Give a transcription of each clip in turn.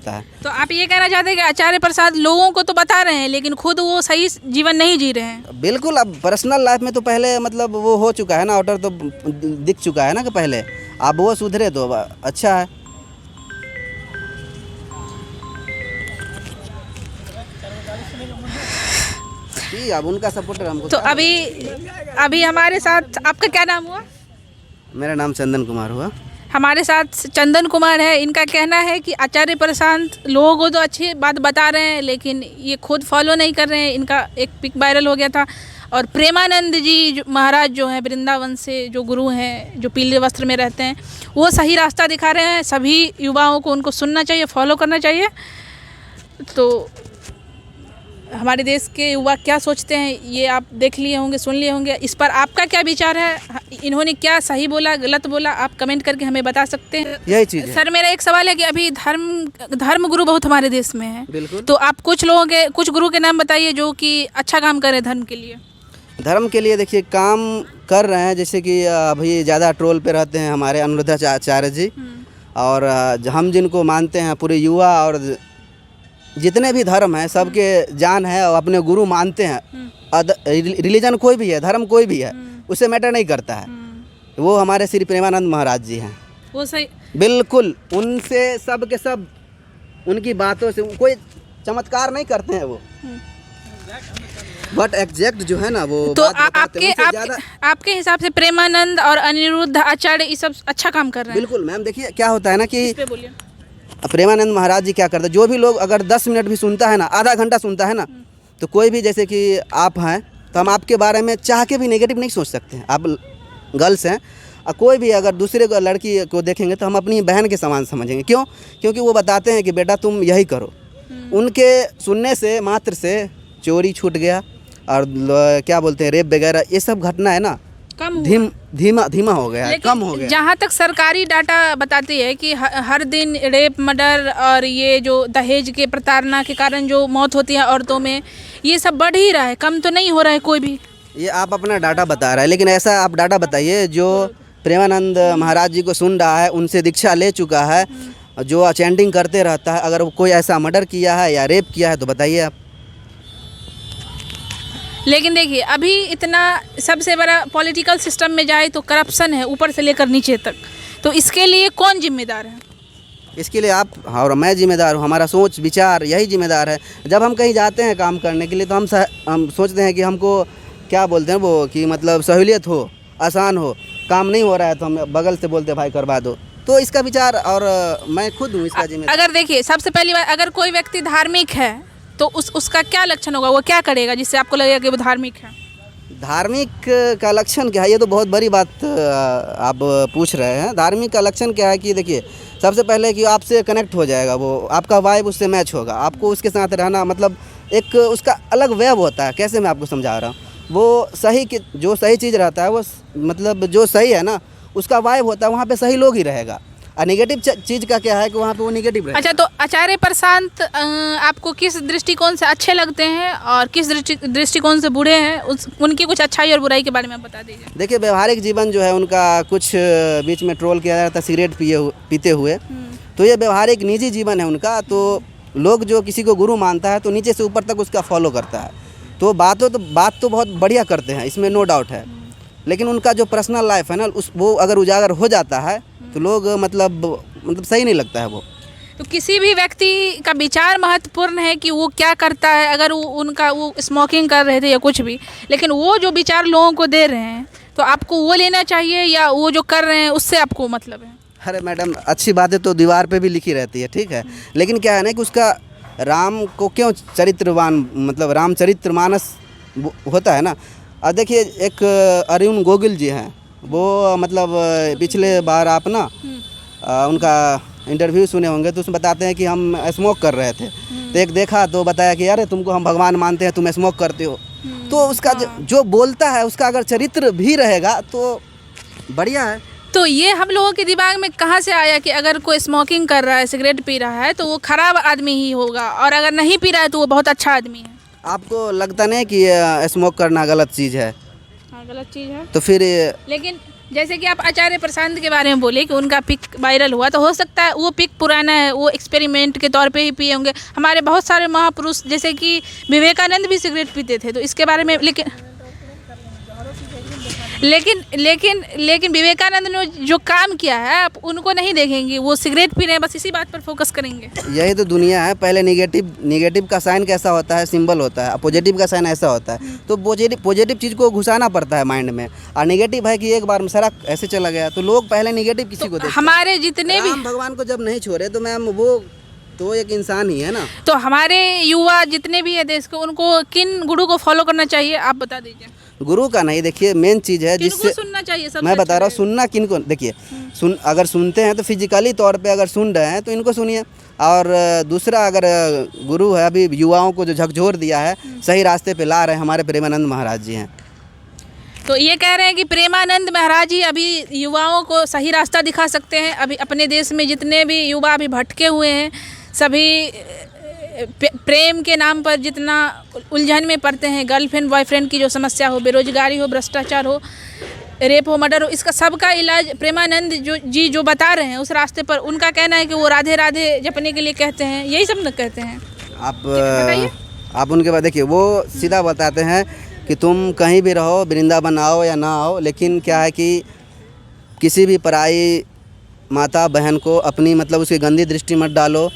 करता है। तो आप ये कहना चाहते हैं कि आचार्य प्रसाद लोगों को तो बता रहे हैं लेकिन खुद वो सही जीवन नहीं जी रहे हैं? बिल्कुल, अब पर्सनल लाइफ में तो पहले मतलब वो हो चुका है ना, आउटर तो दिख चुका है ना कि पहले, अब वो सुधरे तो अच्छा है। जी, अब उनका सपोर्टर हमको। तो अभी हमारे साथ, आपका क्या नाम हुआ? मेरा नाम चंदन कुमार हुआ। हमारे साथ चंदन कुमार है। इनका कहना है कि आचार्य प्रशांत लोगों को तो अच्छी बात बता रहे हैं लेकिन ये खुद फॉलो नहीं कर रहे हैं। इनका एक पिक वायरल हो गया था। और प्रेमानंद जी महाराज जो हैं वृंदावन से, जो गुरु हैं, जो पीले वस्त्र में रहते हैं, वो सही रास्ता दिखा रहे हैं। सभी युवाओं को उनको सुनना चाहिए, फॉलो करना चाहिए। तो हमारे देश के युवा क्या सोचते हैं ये आप देख लिए होंगे, सुन लिए होंगे। इस पर आपका क्या विचार है? इन्होंने क्या सही बोला, गलत बोला, आप कमेंट करके हमें बता सकते हैं। यही चीज़ है। सर, मेरा एक सवाल है कि अभी धर्म गुरु बहुत हमारे देश में है। बिल्कुल। तो आप कुछ गुरु के नाम बताइए जो कि अच्छा काम करे धर्म के लिए। धर्म के लिए देखिए काम कर रहे हैं, जैसे कि अभी ज़्यादा ट्रोल पे रहते हैं हमारे अनिरुद्धाचार्य जी। और हम जिनको मानते हैं पूरे युवा और जितने भी धर्म हैं सबके जान है और अपने गुरु मानते हैं। रिलीजन कोई भी है, धर्म कोई भी है, उससे मैटर नहीं करता है। वो हमारे श्री प्रेमानंद महाराज जी हैं। वो सही, बिल्कुल, उनसे सब के सब, उनकी बातों से कोई चमत्कार नहीं करते हैं वो, बट एग्जैक्ट जो है ना वो तो बात बताते हैं। उनसे आपके हिसाब से प्रेमानंद और अनिरुद्ध आचार्य ये सब अच्छा काम कर रहे हैं? बिल्कुल मैम, देखिए क्या होता है ना कि इस पे बोलिए। प्रेमानंद महाराज जी क्या करते हैं, जो भी लोग अगर 10 मिनट भी सुनता है ना, आधा घंटा सुनता है ना, तो कोई भी, जैसे कि आप हैं तो हम आपके बारे में चाह के भी नेगेटिव नहीं सोच सकते हैं। आप गर्ल्स हैं और कोई भी अगर दूसरे लड़की को देखेंगे तो हम अपनी बहन के समान समझेंगे। क्यों? क्योंकि वो बताते हैं कि बेटा तुम यही करो। उनके सुनने से मात्र से चोरी छूट गया और क्या बोलते हैं, रेप वगैरह, ये सब घटना है ना कम धीमा हो गया है, कम हो गया। जहाँ तक सरकारी डाटा बताती है कि हर दिन रेप, मर्डर और ये जो दहेज के प्रताड़ना के कारण जो मौत होती है औरतों में, ये सब बढ़ ही रहा है, कम तो नहीं हो रहा है कोई भी। ये आप अपना डाटा बता रहा है, लेकिन ऐसा आप डाटा बताइए जो प्रेमानंद महाराज जी को सुन रहा है, उनसे दीक्षा ले चुका है, जो चैंटिंग करते रहता है, अगर कोई ऐसा मर्डर किया है या रेप किया है तो बताइए आप। लेकिन देखिए अभी इतना सबसे बड़ा पॉलिटिकल सिस्टम में जाए तो करप्शन है ऊपर से लेकर नीचे तक। तो इसके लिए कौन जिम्मेदार है? इसके लिए आप और मैं जिम्मेदार हूँ, हमारा सोच विचार यही जिम्मेदार है। जब हम कहीं जाते हैं काम करने के लिए तो हम सोचते हैं कि हमको क्या बोलते हैं वो, कि मतलब सहूलियत हो, आसान हो। काम नहीं हो रहा है तो हम बगल से बोलते हैं भाई करवा दो। तो इसका विचार, और मैं खुद हूँ इसका जिम्मेदार। अगर देखिए सबसे पहली बात, अगर कोई व्यक्ति धार्मिक है तो उसका क्या लक्षण होगा, वो क्या करेगा जिससे आपको लगेगा कि वो धार्मिक है? धार्मिक का लक्षण क्या है, ये तो बहुत बड़ी बात आप पूछ रहे हैं। धार्मिक का लक्षण क्या है कि देखिए सबसे पहले कि आपसे कनेक्ट हो जाएगा वो, आपका वाइब उससे मैच होगा, आपको उसके साथ रहना, मतलब एक उसका अलग वेब होता है। कैसे मैं आपको समझा रहा हूँ, वो सही कि जो सही चीज़ रहता है वो, मतलब जो सही है ना उसका वाइब होता है, वहाँ पे सही लोग ही रहेगा। और नेगेटिव चीज़ का क्या है कि वहाँ पे वो नेगेटिव रहेगा। अच्छा, तो आचार्य प्रशांत आपको किस दृष्टिकोण से अच्छे लगते हैं और किस दृष्टिकोण से बुरे हैं? उनकी कुछ अच्छाई और बुराई के बारे में आप बता दीजिए। देखिए व्यवहारिक जीवन जो है उनका, कुछ बीच में ट्रोल किया जाता है सिगरेट पीते हुए, तो ये व्यवहारिक निजी जीवन है उनका। तो लोग जो किसी को गुरु मानता है तो नीचे से ऊपर तक उसका फॉलो करता है। तो बात तो बहुत बढ़िया करते हैं, इसमें नो डाउट है। लेकिन उनका जो पर्सनल लाइफ है ना, वो अगर उजागर हो जाता है तो लोग मतलब सही नहीं लगता है वो। तो किसी भी व्यक्ति का विचार महत्वपूर्ण है कि वो क्या करता है। अगर वो स्मोकिंग कर रहे थे या कुछ भी, लेकिन वो जो विचार लोगों को दे रहे हैं तो आपको वो लेना चाहिए या वो जो कर रहे हैं उससे आपको मतलब है? अरे मैडम, अच्छी बातें तो दीवार पे भी लिखी रहती है, ठीक है, लेकिन क्या है ना कि उसका राम को क्यों चरित्रवान, मतलब रामचरितमानस होता है ना। और देखिए एक अरुण गोगिल जी हैं, वो मतलब पिछले बार आप ना उनका इंटरव्यू सुने होंगे तो उसमें बताते हैं कि हम स्मोक कर रहे थे, तो एक देखा तो बताया कि अरे तुमको हम भगवान मानते हैं, तुम स्मोक करते हो। तो उसका जो बोलता है उसका अगर चरित्र भी रहेगा तो बढ़िया है। तो ये हम लोगों के दिमाग में कहाँ से आया कि अगर कोई स्मोकिंग कर रहा है, सिगरेट पी रहा है तो वो खराब आदमी ही होगा, और अगर नहीं पी रहा है तो वो बहुत अच्छा आदमी है? आपको लगता नहीं कि स्मोक करना गलत चीज़ है? हाँ, गलत चीज़ है। तो फिर लेकिन जैसे कि आप आचार्य प्रशांत के बारे में बोले कि उनका पिक वायरल हुआ, तो हो सकता है वो पिक पुराना है, वो एक्सपेरिमेंट के तौर पे ही पिए होंगे। हमारे बहुत सारे महापुरुष जैसे कि विवेकानंद भी सिगरेट पीते थे, तो इसके बारे में लेकिन विवेकानंद ने जो काम किया है आप उनको नहीं देखेंगे, वो सिगरेट पी रहे हैं, बस इसी बात पर फोकस करेंगे। यही तो दुनिया है। पहले निगेटिव का साइन कैसा होता है, सिंबल होता है, पॉजिटिव का साइन ऐसा होता है। तो पॉजिटिव चीज़ को घुसाना पड़ता है माइंड में, और निगेटिव है कि एक बार में सारा ऐसे चला गया। तो लोग पहले निगेटिव किसी को देखते हैं। हमारे जितने भी राम भगवान को जब नहीं छोड़े तो मैम वो तो एक इंसान ही है ना। तो हमारे युवा जितने भी है देश के, उनको किन गुरु को फॉलो करना चाहिए आप बता दीजिए। गुरु का नहीं, देखिए मेन चीज़ है जिससे सुनना चाहिए। मैं बता रहा हूँ सुनना किनको, देखिए अगर सुनते हैं तो फिजिकली तौर पे अगर सुन रहे हैं तो इनको सुनिए। और दूसरा, अगर गुरु है अभी युवाओं को जो झकझोर दिया है, सही रास्ते पे ला रहे हैं, हमारे प्रेमानंद महाराज जी हैं। तो ये कह रहे हैं कि प्रेमानंद महाराज ही अभी युवाओं को सही रास्ता दिखा सकते हैं। अभी अपने देश में जितने भी युवा अभी भटके हुए हैं, सभी प्रेम के नाम पर जितना उलझन में पड़ते हैं, गर्लफ्रेंड बॉयफ्रेंड की जो समस्या हो, बेरोजगारी हो, भ्रष्टाचार हो, रेप हो, मर्डर हो, इसका सबका इलाज प्रेमानंद जो बता रहे हैं उस रास्ते पर। उनका कहना है कि वो राधे राधे जपने के लिए कहते हैं, यही सब न कहते हैं। आप उनके बाद देखिए, वो सीधा बताते हैं कि तुम कहीं भी रहो, वृंदावन आओ या ना आओ, लेकिन क्या है कि किसी भी पराई माता बहन को अपनी मतलब उसकी गंदी दृष्टि मत डालो,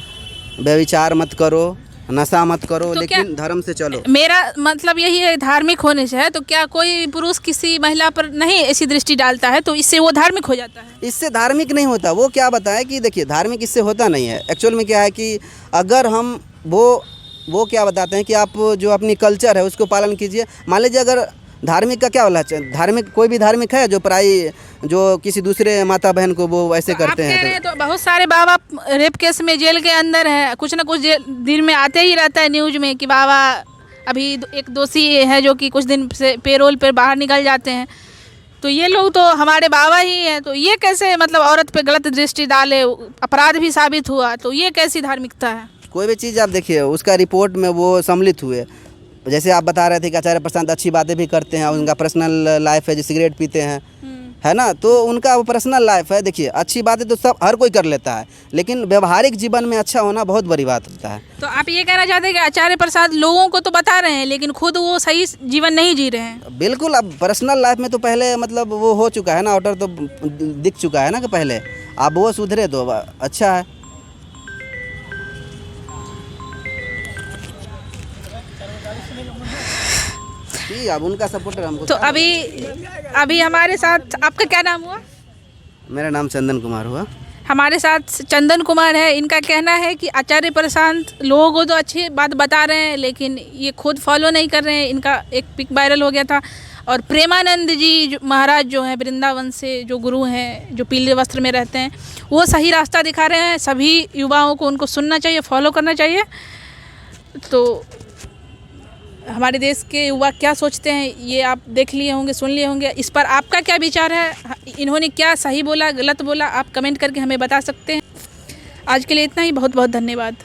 व्यभिचार मत करो, नशा मत करो, लेकिन धर्म से चलो। मेरा मतलब यही है, धार्मिक होने से है। तो क्या कोई पुरुष किसी महिला पर नहीं ऐसी दृष्टि डालता है तो इससे वो धार्मिक हो जाता है? इससे धार्मिक नहीं होता। वो क्या बताए कि देखिए धार्मिक इससे होता नहीं है। एक्चुअल में क्या है कि अगर हम वो क्या बताते हैं कि आप जो अपनी कल्चर है उसको पालन कीजिए। मान लीजिए अगर धार्मिक का क्या होना चाहिए, धार्मिक कोई भी धार्मिक है जो पराई जो किसी दूसरे माता बहन को वो ऐसे करते हैं। तो बहुत सारे बाबा रेप केस में जेल के अंदर हैं, कुछ ना कुछ दिन में आते ही रहता है न्यूज में कि बाबा अभी एक दोषी है जो कि कुछ दिन से पेरोल पर बाहर निकल जाते हैं। तो ये लोग तो हमारे बाबा ही हैं, तो ये कैसे मतलब औरत पे गलत दृष्टि डाले, अपराध भी साबित हुआ, तो ये कैसी धार्मिकता है? कोई भी चीज़ आप देखिए उसका रिपोर्ट में वो सम्मिलित हुए। जैसे आप बता रहे थे कि आचार्य प्रशांत अच्छी बातें भी करते हैं, उनका पर्सनल लाइफ है, जो सिगरेट पीते हैं, है ना, तो उनका वो पर्सनल लाइफ है। देखिए अच्छी बातें तो सब हर कोई कर लेता है, लेकिन व्यवहारिक जीवन में अच्छा होना बहुत बड़ी बात होता है। तो आप ये कहना चाहते हैं कि आचार्य प्रसाद लोगों को तो बता रहे हैं लेकिन खुद वो सही जीवन नहीं जी रहे हैं? बिल्कुल। अब पर्सनल लाइफ में तो पहले मतलब वो हो चुका है ना, आउटर तो दिख चुका है ना कि पहले, अब वो सुधरे तो अच्छा है। अब उनका सपोर्टर हमको। तो अभी हमारे साथ, आपका क्या नाम हुआ? मेरा नाम चंदन कुमार हुआ। हमारे साथ चंदन कुमार है। इनका कहना है कि आचार्य प्रशांत लोगों को तो अच्छी बात बता रहे हैं लेकिन ये खुद फॉलो नहीं कर रहे हैं। इनका एक पिक वायरल हो गया था। और प्रेमानंद जी महाराज जो हैं, वृंदावन से जो गुरु हैं, जो पीले वस्त्र में रहते हैं, वो सही रास्ता दिखा रहे हैं। सभी युवाओं को उनको सुनना चाहिए, फॉलो करना चाहिए। तो हमारे देश के युवा क्या सोचते हैं ये आप देख लिए होंगे, सुन लिए होंगे। इस पर आपका क्या विचार है? इन्होंने क्या सही बोला, गलत बोला, आप कमेंट करके हमें बता सकते हैं। आज के लिए इतना ही। बहुत बहुत धन्यवाद।